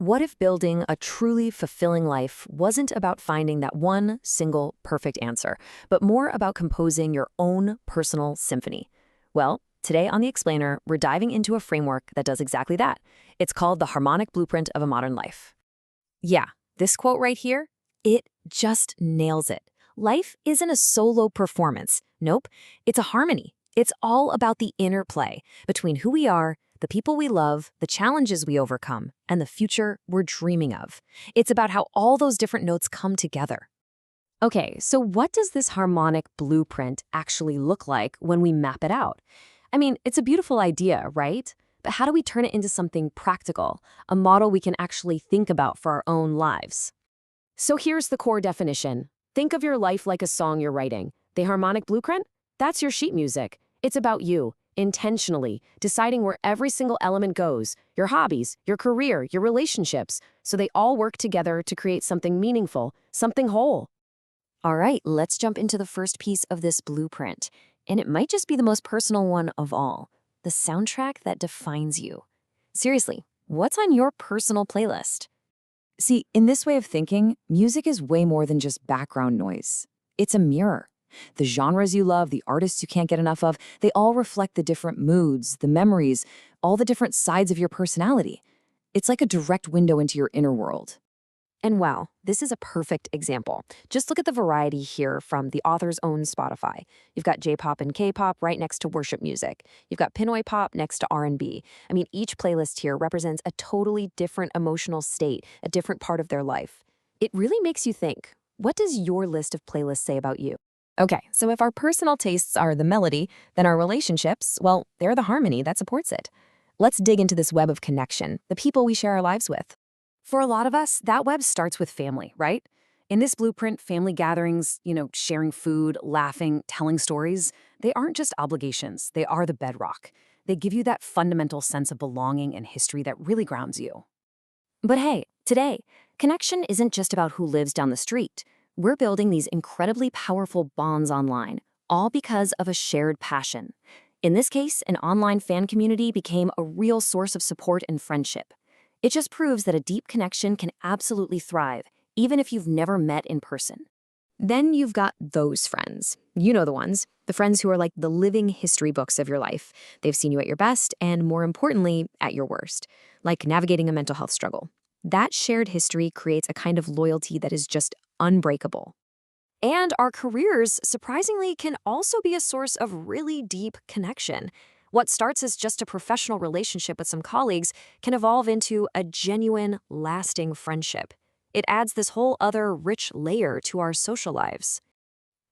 What if building a truly fulfilling life wasn't about finding that one single perfect answer, but more about composing your own personal symphony? Well, today on The Explainer, we're diving into a framework that does exactly that. It's called the Harmonic Blueprint of a Modern Life. Yeah, this quote right here, it just nails it. Life isn't a solo performance. Nope, it's a harmony. It's all about the interplay between who we are, the people we love, the challenges we overcome, and the future we're dreaming of. It's about how all those different notes come together. Okay, so what does this harmonic blueprint actually look like when we map it out? I mean, it's a beautiful idea, right? But how do we turn it into something practical, a model we can actually think about for our own lives? So here's the core definition. Think of your life like a song you're writing. The harmonic blueprint? That's your sheet music. It's about you, intentionally, deciding where every single element goes, your hobbies, your career, your relationships, so they all work together to create something meaningful, something whole. All right, let's jump into the first piece of this blueprint. And it might just be the most personal one of all, the soundtrack that defines you. Seriously, what's on your personal playlist? See, in this way of thinking, music is way more than just background noise. It's a mirror. The genres you love, the artists you can't get enough of, they all reflect the different moods, the memories, all the different sides of your personality. It's like a direct window into your inner world. And wow, this is a perfect example. Just look at the variety here from the author's own Spotify. You've got J-pop and K-pop right next to worship music. You've got Pinoy pop next to R&B. I mean, each playlist here represents a totally different emotional state, a different part of their life. It really makes you think, what does your list of playlists say about you? Okay, so if our personal tastes are the melody, then our relationships, well, they're the harmony that supports it. Let's dig into this web of connection, the people we share our lives with. For a lot of us, that web starts with family, right? In this blueprint, family gatherings, sharing food, laughing, telling stories, they aren't just obligations, they are the bedrock. They give you that fundamental sense of belonging and history that really grounds you. But hey, today, connection isn't just about who lives down the street. We're building these incredibly powerful bonds online, all because of a shared passion. In this case, an online fan community became a real source of support and friendship. It just proves that a deep connection can absolutely thrive, even if you've never met in person. Then you've got those friends. You know the ones, the friends who are like the living history books of your life. They've seen you at your best and, more importantly, at your worst, like navigating a mental health struggle. That shared history creates a kind of loyalty that is just unbreakable. And our careers, surprisingly, can also be a source of really deep connection. What starts as just a professional relationship with some colleagues can evolve into a genuine, lasting friendship. It adds this whole other rich layer to our social lives.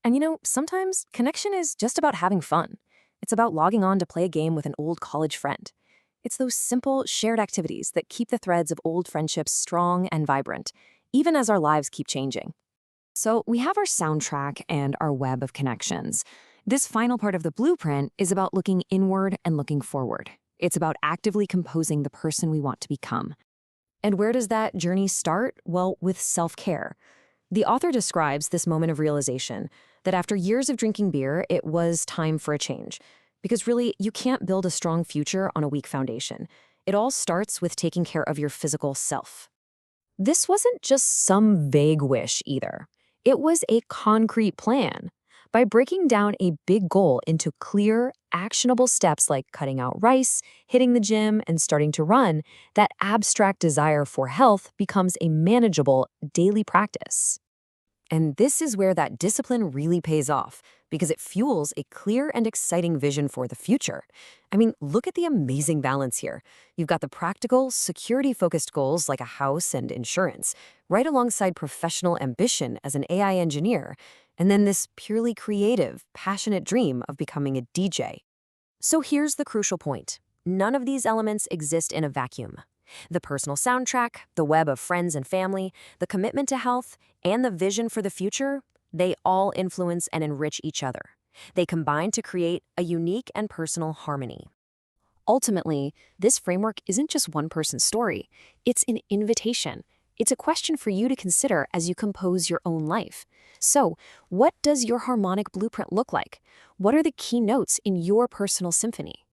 And sometimes connection is just about having fun. It's about logging on to play a game with an old college friend. It's those simple, shared activities that keep the threads of old friendships strong and vibrant, even as our lives keep changing. So we have our soundtrack and our web of connections. This final part of the blueprint is about looking inward and looking forward. It's about actively composing the person we want to become. And where does that journey start? Well, with self-care. The author describes this moment of realization that after years of drinking beer, it was time for a change. Because really, you can't build a strong future on a weak foundation. It all starts with taking care of your physical self. This wasn't just some vague wish either. It was a concrete plan. By breaking down a big goal into clear, actionable steps like cutting out rice, hitting the gym, and starting to run, that abstract desire for health becomes a manageable daily practice. And this is where that discipline really pays off, because it fuels a clear and exciting vision for the future. I mean, look at the amazing balance here. You've got the practical, security-focused goals like a house and insurance, right alongside professional ambition as an AI engineer, and then this purely creative, passionate dream of becoming a DJ. So here's the crucial point. None of these elements exist in a vacuum. The personal soundtrack, the web of friends and family, the commitment to health, and the vision for the future, they all influence and enrich each other. They combine to create a unique and personal harmony. Ultimately, this framework isn't just one person's story. It's an invitation. It's a question for you to consider as you compose your own life. So, what does your harmonic blueprint look like? What are the key notes in your personal symphony?